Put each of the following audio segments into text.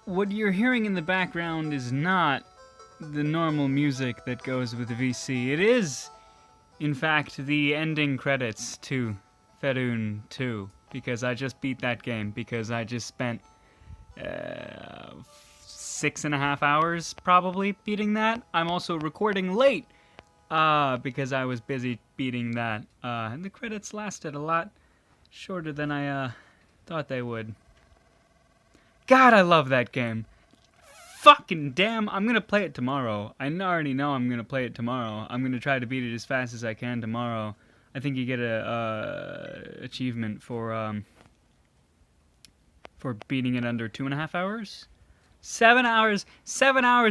what you're hearing in the background is not the normal music that goes with the VC. It is, in fact, the ending credits to Fairune 2, because I just beat that game, because I just spent 6.5 hours probably beating that. I'm also recording late because I was busy beating that. And the credits lasted a lot shorter than I thought they would. God, I love that game. Fucking damn, I'm gonna play it tomorrow. I already know I'm gonna play it tomorrow. I'm gonna try to beat it as fast as I can tomorrow. I think you get a achievement for beating it under 2.5 hours. 7 hours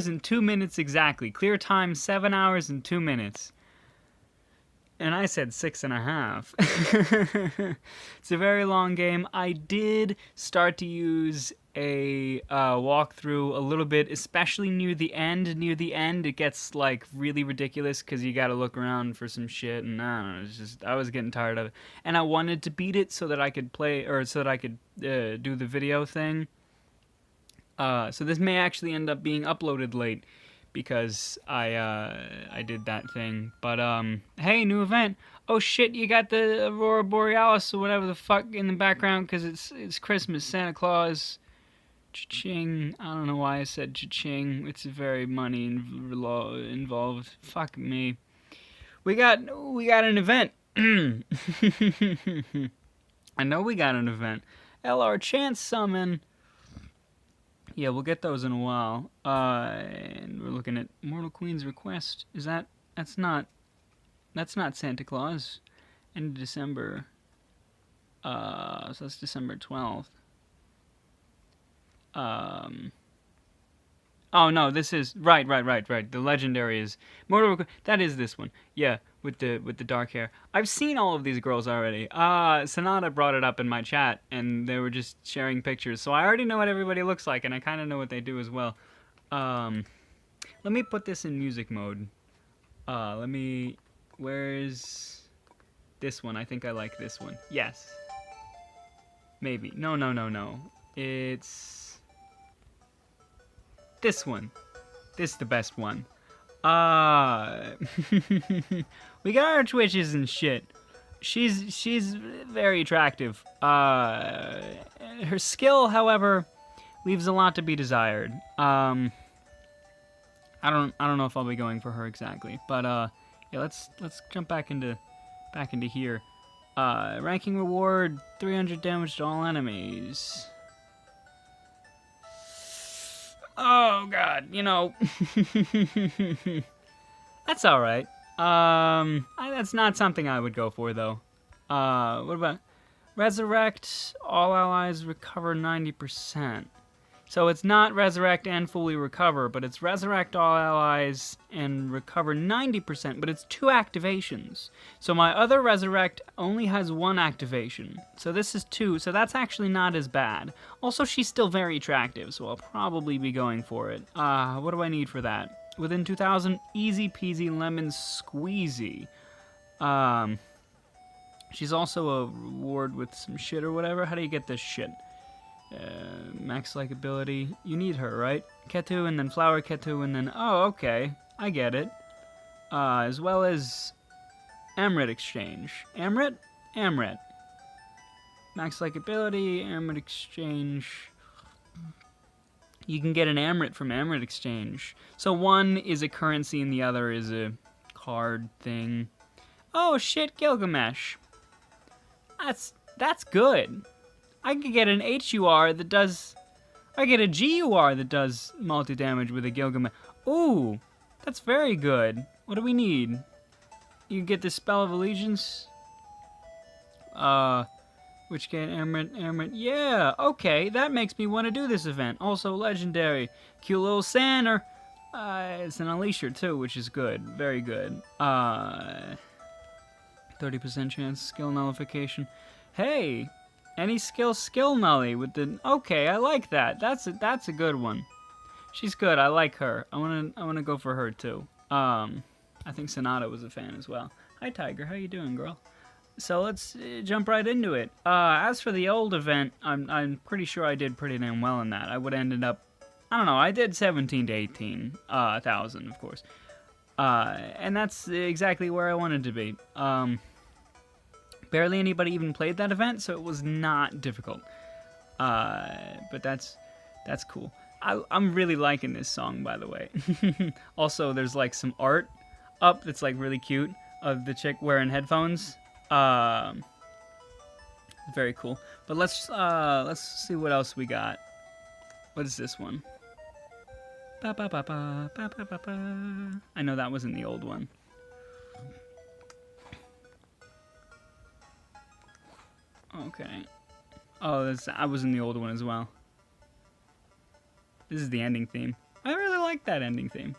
and 2 minutes exactly. Clear time, 7 hours and 2 minutes. And I said 6.5. It's a very long game. I did start to use a walkthrough a little bit, especially near the end. Near the end, it gets like really ridiculous because you got to look around for some shit, and I don't know. It's just I was getting tired of it, and I wanted to beat it so that I could play, or so that I could do the video thing. So this may actually end up being uploaded late because I did that thing. But hey, new event. Oh shit, you got the Aurora Borealis or whatever the fuck in the background because it's Christmas. Santa Claus. Cha-ching. I don't know why I said cha-ching. It's very money involved. Fuck me. We got an event. I know we got an event. LR Chance Summon. Yeah, we'll get those in a while. And we're looking at Mortal Queen's Request. That's not Santa Claus. End of December. So that's December 12th. Oh no, this is right. The legendary is that is this one. Yeah, with the dark hair. I've seen all of these girls already. Sonata brought it up in my chat, and they were just sharing pictures. So I already know what everybody looks like, and I kind of know what they do as well. Let me put this in music mode. Where's this one? I think I like this one. Yes. Maybe. No. It's this one. This is the best one. We got Archwitches and shit. She's very attractive. Her skill, however, leaves a lot to be desired. I don't know if I'll be going for her exactly, but yeah, let's jump back into here. Ranking reward, 300 damage to all enemies. Oh god, that's all right. That's not something I would go for though. What about resurrect? All allies recover 90%. So it's not resurrect and fully recover, but it's resurrect all allies and recover 90%, but it's 2 activations. So my other resurrect only has 1 activation. So this is 2, so that's actually not as bad. Also, she's still very attractive, so I'll probably be going for it. What do I need for that? Within 2,000, easy peasy lemon squeezy. She's also a reward with some shit or whatever. How do you get this shit? Max like ability. You need her, right? Ketu and then Flower Ketu and then... Oh, okay. I get it. As well as Amrit exchange. Amrit? Amrit. Max like ability, Amrit exchange. You can get an Amrit from Amrit exchange. So one is a currency and the other is a card thing. Oh shit, Gilgamesh. That's good. I could get an HUR that does... I get a GUR that does multi-damage with a Gilgamesh. Ooh, that's very good. What do we need? You get the Spell of Allegiance. Which get Amrit. Yeah, okay, that makes me want to do this event. Also legendary. Cute little Sander. It's an Unleasher too, which is good. Very good. 30% chance skill nullification. Hey! Any skill nully with the... Okay, I like that. That's a good one. She's good. I like her. I wanna go for her too. I think Sonata was a fan as well. Hi Tiger, how you doing, girl? So let's jump right into it. As for the old event, I'm pretty sure I did pretty damn well in that. I would have ended up I don't know, I did 17 to 18,000, of course. And that's exactly where I wanted to be. Barely anybody even played that event, so it was not difficult. But that's cool. I'm really liking this song, by the way. Also, there's like some art up that's like really cute of the chick wearing headphones. Very cool. But let's see what else we got. What is this one? Ba, ba, ba, ba, ba, ba, ba, ba. I know that wasn't the old one. Okay. Oh, I was in the old one as well. This is the ending theme. I really like that ending theme.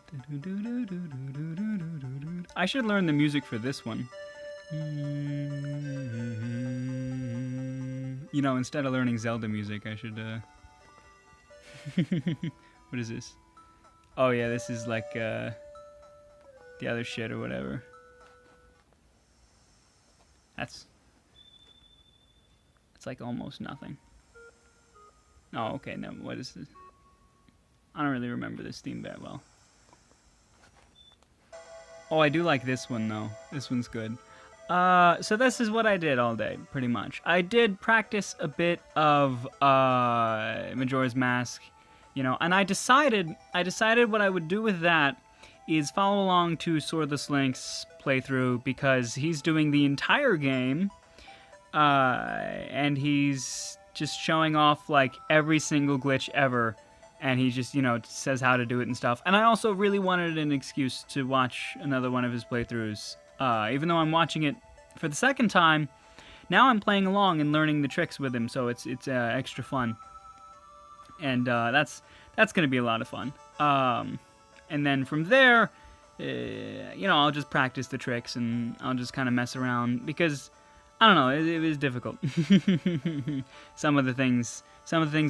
I should learn the music for this one. You know, instead of learning Zelda music, I should, What is this? Oh yeah, this is like, the other shit or whatever. It's like almost nothing. Oh, okay, no, what is this? I don't really remember this theme that well. Oh, I do like this one, though. This one's good. So this is what I did all day, pretty much. I did practice a bit of, Majora's Mask, you know, and I decided what I would do with that is follow along to Swordless Link's playthrough, because he's doing the entire game, and he's just showing off, like, every single glitch ever, and he just, you know, says how to do it and stuff. And I also really wanted an excuse to watch another one of his playthroughs. Even though I'm watching it for the second time, now I'm playing along and learning the tricks with him, so it's extra fun. And that's going to be a lot of fun. And then from there, you know, I'll just practice the tricks and I'll just kind of mess around, because I don't know, it was difficult. Some of the things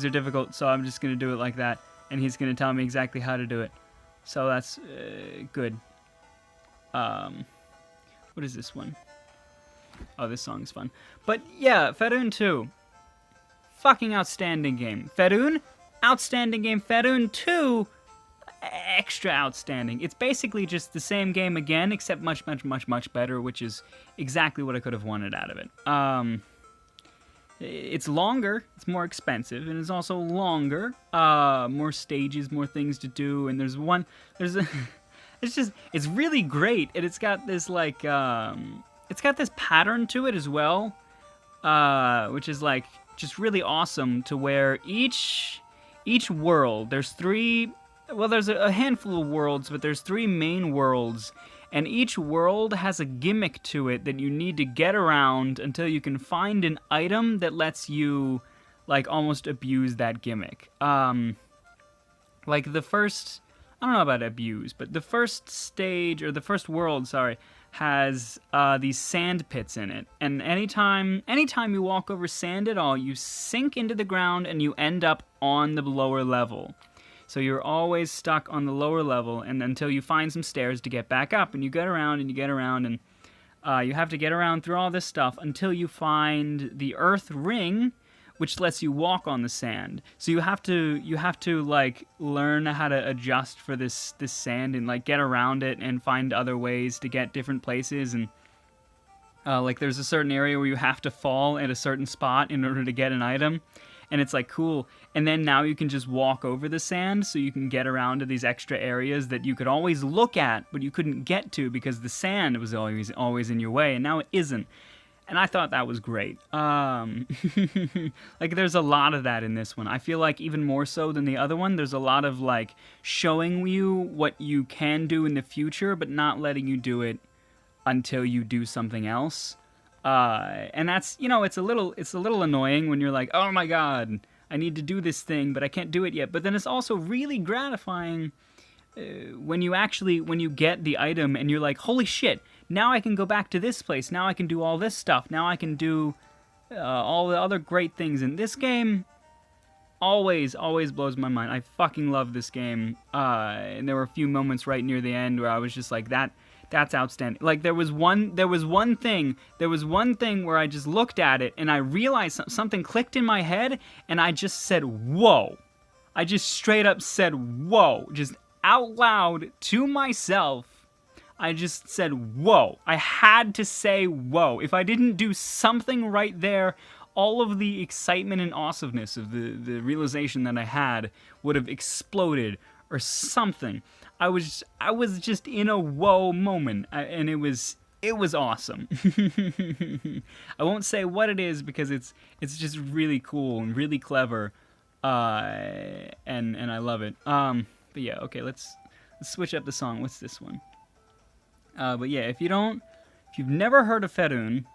are difficult, so I'm just going to do it like that, and he's going to tell me exactly how to do it. So that's good. What is this one? Oh, this song's fun. But yeah, Fairune 2. Fucking outstanding game. Fairune, outstanding game. Fairune 2, extra outstanding. It's basically just the same game again, except much, much, much, much better, which is exactly what I could have wanted out of it. It's longer, it's more expensive, and it's also longer. More stages, more things to do, and it's really great, and it's got this, like, it's got this pattern to it as well, which is, like, just really awesome, to where each world, there's a handful of worlds, but there's 3 main worlds, and each world has a gimmick to it that you need to get around until you can find an item that lets you, like, almost abuse that gimmick. Like, the first, I don't know about abuse, but the first stage, or the first world, sorry, has these sand pits in it. And anytime you walk over sand at all, you sink into the ground and you end up on the lower level. So you're always stuck on the lower level, and until you find some stairs to get back up, and you get around, and you get around, and you have to get around through all this stuff until you find the earth ring, which lets you walk on the sand. So you have to like learn how to adjust for this sand, and like get around it and find other ways to get different places. And like there's a certain area where you have to fall at a certain spot in order to get an item. And it's like cool. And then now you can just walk over the sand, so you can get around to these extra areas that you could always look at, but you couldn't get to because the sand was always in your way, and now it isn't. And I thought that was great. Like, there's a lot of that in this one. I feel like even more so than the other one, there's a lot of, like, showing you what you can do in the future, but not letting you do it until you do something else. And that's, you know, it's a little annoying when you're like, oh my god, I need to do this thing, but I can't do it yet. But then it's also really gratifying when you get the item and you're like, holy shit, now I can go back to this place, now I can do all this stuff, now I can do all the other great things. And this game always blows my mind. I fucking love this game. And there were a few moments right near the end where I was just like, that's outstanding. Like, there was one thing where I just looked at it and I realized something clicked in my head, and I just said, whoa. I just straight up said, whoa, just out loud to myself. I just said, whoa. I had to say, whoa. If I didn't do something right there, all of the excitement and awesomeness of the realization that I had would have exploded or something. I was just in a whoa moment, and it was awesome. I won't say what it is because it's just really cool and really clever, and I love it. But yeah, okay, let's switch up the song. What's this one? But yeah, if you've never heard of Fairune,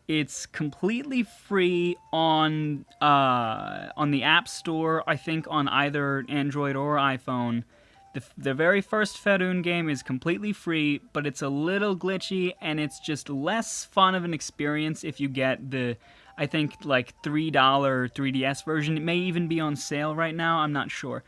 it's completely free on the App Store. I think on either Android or iPhone. The very first Fairune game is completely free, but it's a little glitchy, and it's just less fun of an experience if you get the, I think, like $3 3DS version. It may even be on sale right now, I'm not sure.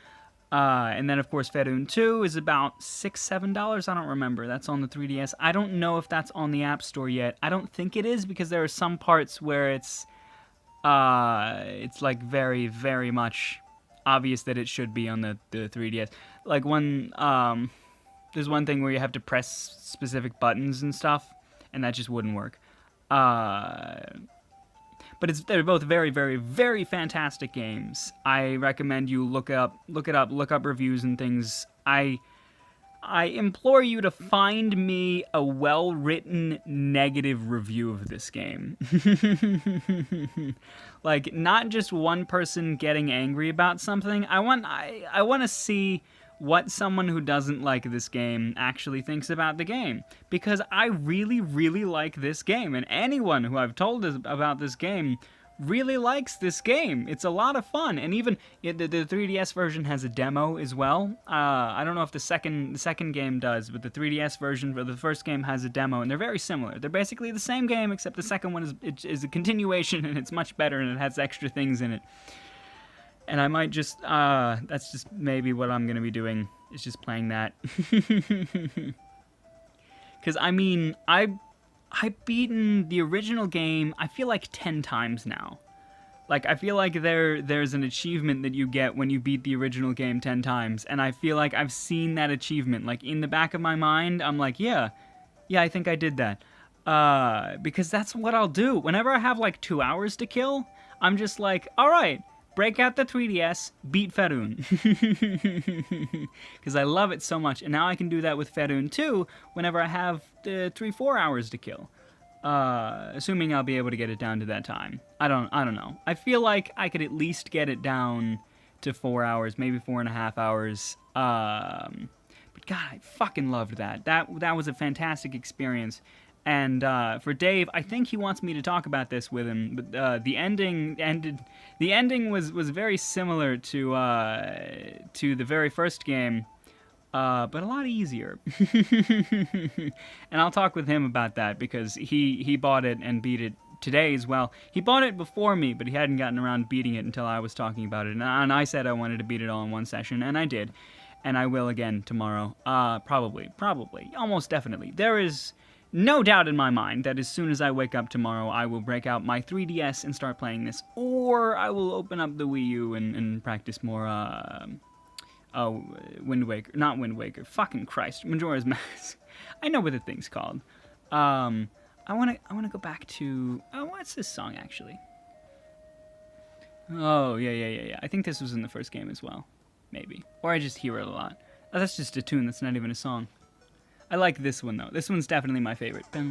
And then, of course, Fairune 2 is about $6, $7, I don't remember. That's on the 3DS. I don't know if that's on the App Store yet. I don't think it is, because there are some parts where it's like very, very much obvious that it should be on the 3DS. Like there's one thing where you have to press specific buttons and stuff, and that just wouldn't work. But they're both very, very, very fantastic games. I recommend you look up reviews and things. I implore you to find me a well-written negative review of this game. Like, not just one person getting angry about something. I want to see what someone who doesn't like this game actually thinks about the game. Because I really, really like this game. And anyone who I've told about this game really likes this game. It's a lot of fun. And even the 3DS version has a demo as well. I don't know if the second game does, but the 3DS version for the first game has a demo, and they're very similar. They're basically the same game, except the second one is a continuation, and it's much better, and it has extra things in it. And I might just, that's just maybe what I'm going to be doing, is just playing that. Because, I mean, I've beaten the original game, I feel like 10 times now. Like, I feel like there's an achievement that you get when you beat the original game 10 times, and I feel like I've seen that achievement. Like, in the back of my mind, I'm like, yeah, I think I did that. Because that's what I'll do. Whenever I have, like, 2 hours to kill, I'm just like, alright, break out the 3DS, beat Fairune. Because I love it so much. And now I can do that with Fairune 2 whenever I have 3-4 hours to kill. Assuming I'll be able to get it down to that time. I don't know. I feel like I could at least get it down to 4 hours, maybe 4.5 hours. But God, I fucking loved that. That was a fantastic experience. And for Dave, I think he wants me to talk about this with him. But the ending was very similar to the very first game, but a lot easier. And I'll talk with him about that because he bought it and beat it today as well. He bought it before me, but he hadn't gotten around beating it until I was talking about it. And I said I wanted to beat it all in one session, and I did. And I will again tomorrow. Probably, almost definitely. There is no doubt in my mind that as soon as I wake up tomorrow, I will break out my 3DS and start playing this, or I will open up the Wii U and practice more, Wind Waker, not Wind Waker, fucking Christ, Majora's Mask. I know what the thing's called. I wanna go back to, what's this song, actually? Oh, yeah. I think this was in the first game as well, maybe. Or I just hear it a lot. Oh, that's just a tune, that's not even a song. I like this one, though. This one's definitely my favorite. That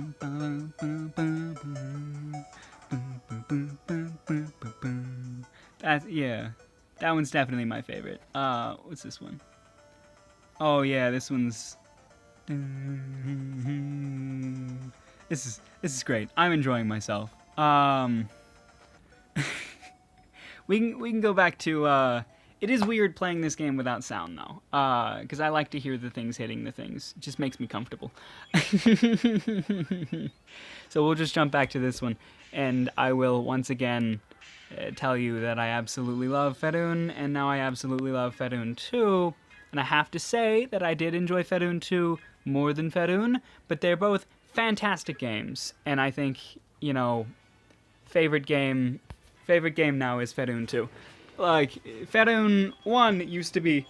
one's definitely my favorite. What's this one? Oh, yeah, this one's... This is great. I'm enjoying myself. We can go back to... It is weird playing this game without sound, though, because I like to hear the things hitting the things. It just makes me comfortable. So we'll just jump back to this one, and I will once again tell you that I absolutely love Fairune, and now I absolutely love Fairune 2, and I have to say that I did enjoy Fairune 2 more than Fairune, but they're both fantastic games, and I think, favorite game now is Fairune 2. Like, Fairune 1 used to be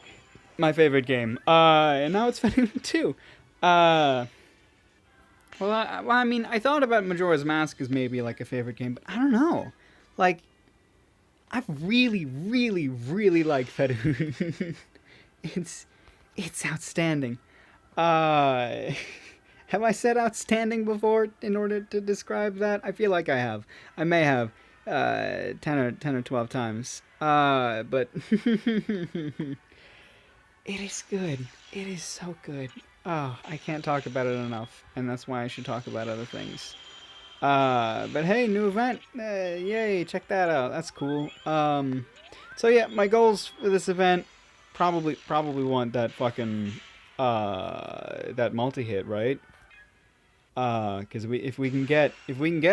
my favorite game, and now it's Fairune 2. I mean, I thought about Majora's Mask as maybe like a favorite game, but I don't know. Like, I really, really, really like Fairune. it's it's outstanding. Uh, have I said outstanding before in order to describe that? I feel like I have. I may have 10 or 12 times. But it is good. It is so good. Oh, I can't talk about it enough, and that's why I should talk about other things. But hey, new event. Yay, check that out. That's cool. So yeah, my goals for this event probably want that fucking that multi-hit, right? Because if we can get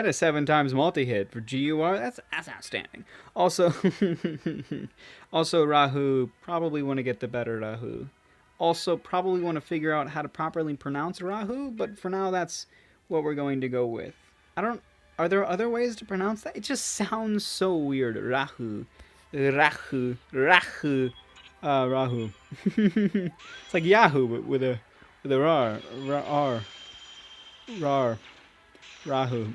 a 7 times multi-hit for GUR, that's outstanding. Also, also Rahu, probably want to get the better Rahu. Also, probably want to figure out how to properly pronounce Rahu, but for now, that's what we're going to go with. I don't. Are there other ways to pronounce that? It just sounds so weird. Rahu, Rahu, Rahu, Rahu. It's like Yahoo, but with a R, R, R, Rahu,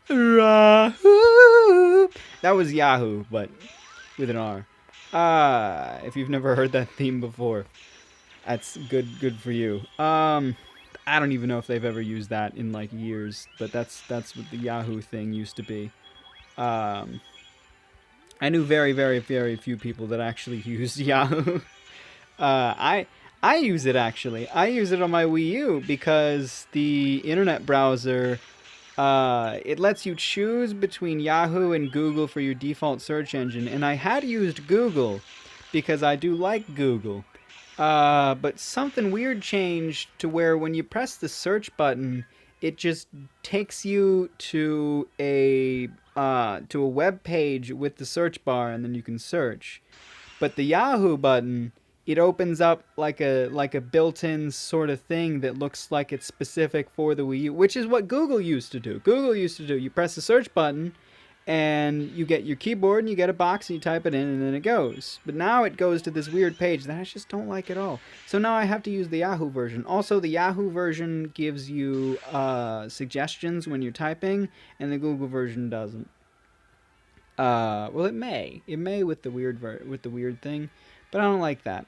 Rahu. That was Yahoo, but with an R. If you've never heard that theme before, that's good for you. I don't even know if they've ever used that in like years, but that's what the Yahoo thing used to be. I knew very, very, very few people that actually used Yahoo. I use it actually. I use it on my Wii U because the internet browser, it lets you choose between Yahoo and Google for your default search engine, and I had used Google because I do like Google. But something weird changed to where when you press the search button, it just takes you to a web page with the search bar, and then you can search. But the Yahoo button, it opens up like a built-in sort of thing that looks like it's specific for the Wii U, which is what Google used to do. You press the search button, and you get your keyboard, and you get a box, and you type it in, and then it goes. But now it goes to this weird page that I just don't like at all. So now I have to use the Yahoo version. Also, the Yahoo version gives you suggestions when you're typing, and the Google version doesn't. Well, it may with the weird thing, but I don't like that.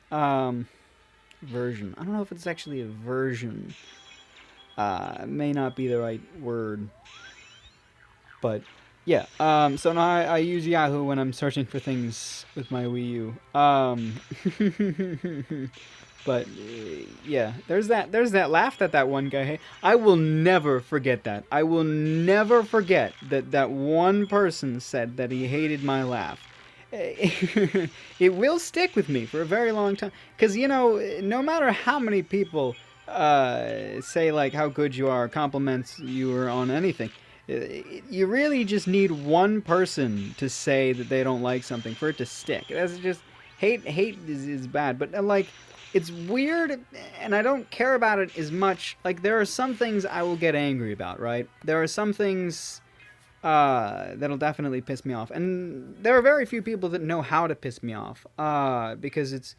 Version. I don't know if it's actually a version. It may not be the right word, but. Yeah, so now I use Yahoo when I'm searching for things with my Wii U. But, yeah, there's that laugh that one guy had. I will never forget that. I will never forget that one person said that he hated my laugh. It will stick with me for a very long time. Because, you know, no matter how many people say, like, how good you are, compliments you or on anything, you really just need one person to say that they don't like something for it to stick. That's just hate is bad, but like it's weird, and I don't care about it as much. Like there are some things I will get angry about, right? There are some things that'll definitely piss me off, and there are very few people that know how to piss me off because it's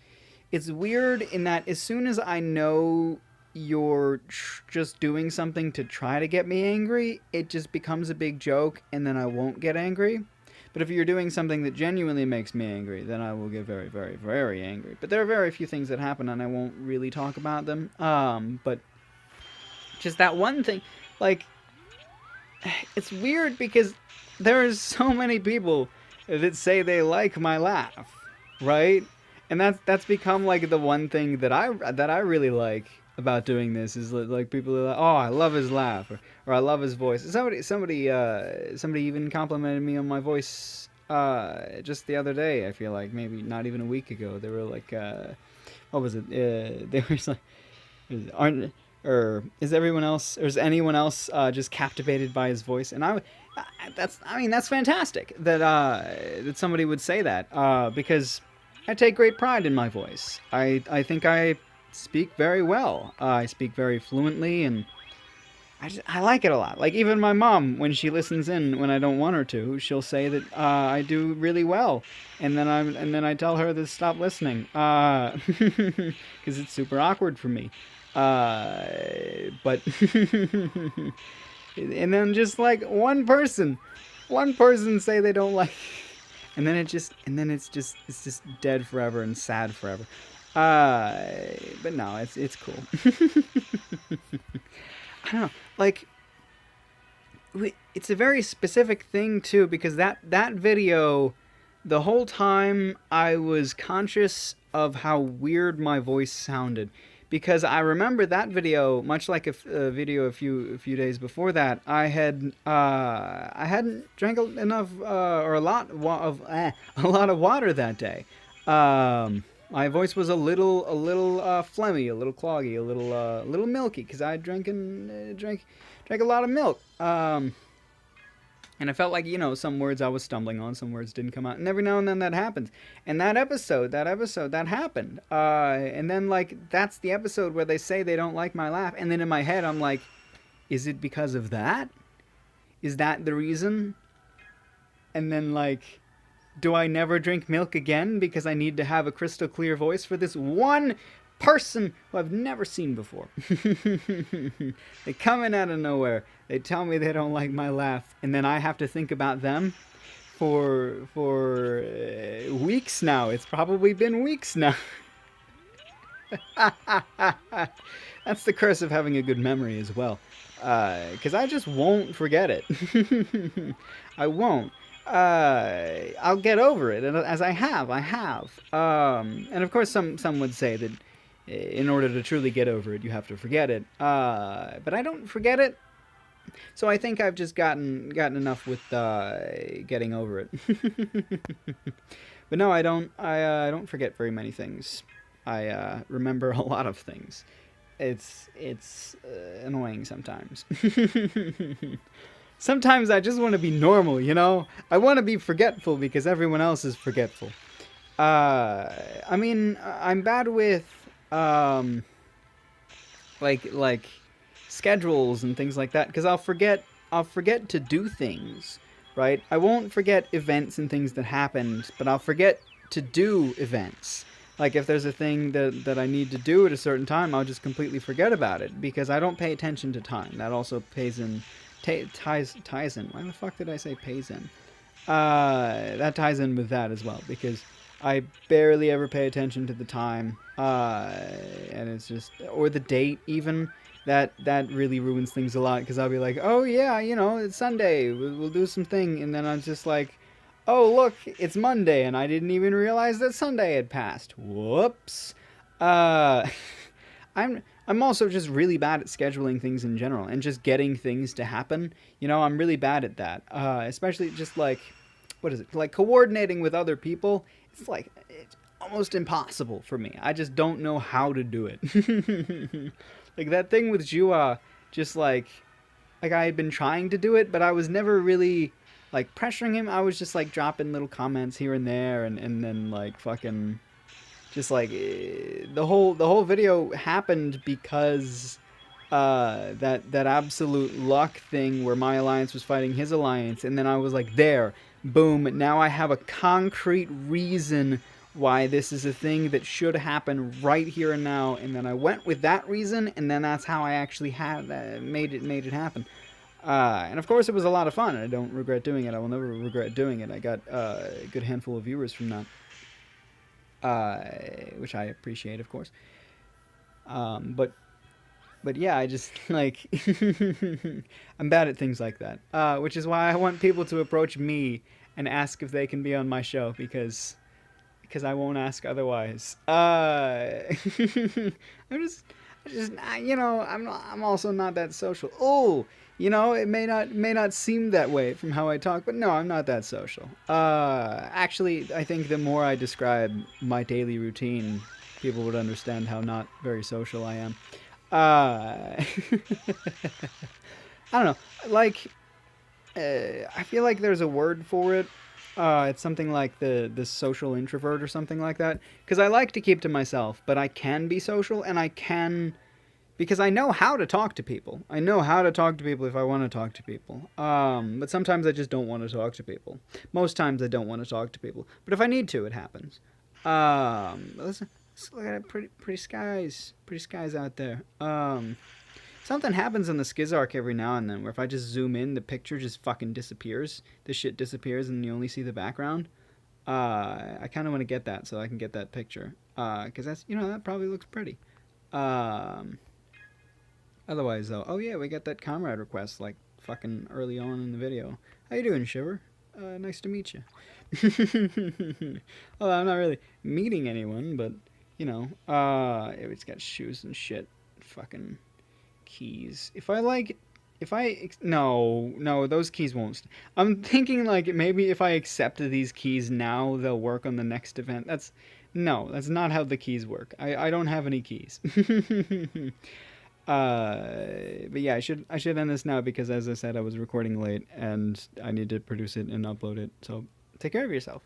weird in that as soon as I know you're just doing something to try to get me angry, it just becomes a big joke, and then I won't get angry. But if you're doing something that genuinely makes me angry, then I will get very, very, very angry. But there are very few things that happen, and I won't really talk about them. But just that one thing, like, it's weird because there's so many people that say they like my laugh, right? And that's become like the one thing that I really like about doing this is like people are like, oh, I love his laugh, or I love his voice. Somebody even complimented me on my voice just the other day. I feel like maybe not even a week ago. They were like, what was it? They were like, is anyone else just captivated by his voice? And that's fantastic that somebody would say that because I take great pride in my voice. I think I speak very well. I speak very fluently, and I like it a lot. Like, even my mom, when she listens in when I don't want her to, she'll say that I do really well, and then I tell her to stop listening, because it's super awkward for me. But and then just like one person say they don't like, and then it's just dead forever and sad forever. But no, it's cool. I don't know, like, it's a very specific thing too, because that video, the whole time I was conscious of how weird my voice sounded, because I remember that video, much like a video a few days before that. I hadn't drank enough or a lot of water that day. My voice was a little phlegmy, a little cloggy, a little milky, because I drank a lot of milk. And I felt like, some words I was stumbling on, some words didn't come out, and every now and then that happens. And that episode, that happened. And then, like, that's the episode where they say they don't like my laugh, and then in my head I'm like, is it because of that? Is that the reason? And then, like, do I never drink milk again because I need to have a crystal clear voice for this one person who I've never seen before? They come in out of nowhere. They tell me they don't like my laugh, and then I have to think about them for weeks now. It's probably been weeks now. That's the curse of having a good memory as well, because I just won't forget it. I won't. I'll get over it, and as I have. And of course, some would say that in order to truly get over it, you have to forget it. But I don't forget it, so I think I've just gotten enough with getting over it. But no, I don't forget very many things. I remember a lot of things. It's annoying sometimes. Sometimes I just want to be normal, I want to be forgetful because everyone else is forgetful. I mean, I'm bad with like schedules and things like that, because I'll forget to do things, right? I won't forget events and things that happened, but I'll forget to do events. Like, if there's a thing that I need to do at a certain time, I'll just completely forget about it because I don't pay attention to time. That also ties in. Why the fuck did I say pays in? That ties in with that as well, because I barely ever pay attention to the time, and it's just, or the date even. That really ruins things a lot, because I'll be like, oh yeah, it's Sunday, we'll do something, and then I'm just like, oh look, it's Monday, and I didn't even realize that Sunday had passed. Whoops. I'm also just really bad at scheduling things in general and just getting things to happen. I'm really bad at that. Especially just like, what is it? Like coordinating with other people. It's almost impossible for me. I just don't know how to do it. Like that thing with Jua, just like I had been trying to do it, but I was never really like pressuring him. I was just like dropping little comments here and there, and then like fucking just like the whole video happened because that absolute luck thing where my alliance was fighting his alliance, and then I was like, there, boom, now I have a concrete reason why this is a thing that should happen right here and now, and then I went with that reason, and then that's how I actually had made it happen. And of course it was a lot of fun. I don't regret doing it. I will never regret doing it. I got a good handful of viewers from that, which I appreciate, of course. But yeah, I just like I'm bad at things like that, which is why I want people to approach me and ask if they can be on my show, because I won't ask otherwise. I'm also not that social. Oh, it may not seem that way from how I talk, but no, I'm not that social. Actually, I think the more I describe my daily routine, people would understand how not very social I am. I don't know. Like, I feel like there's a word for it. It's something like the social introvert or something like that. Because I like to keep to myself, but I can be social, and I can because I know how to talk to people. I know how to talk to people if I want to talk to people. But sometimes I just don't want to talk to people. Most times I don't want to talk to people. But if I need to, it happens. Let's look at it. Pretty skies out there. Something happens in the Skiz arc every now and then where if I just zoom in, the picture just fucking disappears. The shit disappears and you only see the background. I kind of want to get that so I can get that picture. Because that's, that probably looks pretty. Otherwise, though, oh yeah, we got that comrade request like fucking early on in the video. How you doing, Shiver? Nice to meet you. Well, I'm not really meeting anyone, but it's got shoes and shit. Fucking keys. No, those keys won't. I'm thinking like maybe if I accept these keys now, they'll work on the next event. That's not how the keys work. I don't have any keys. But yeah, I should end this now because as I said, I was recording late and I need to produce it and upload it. So take care of yourself.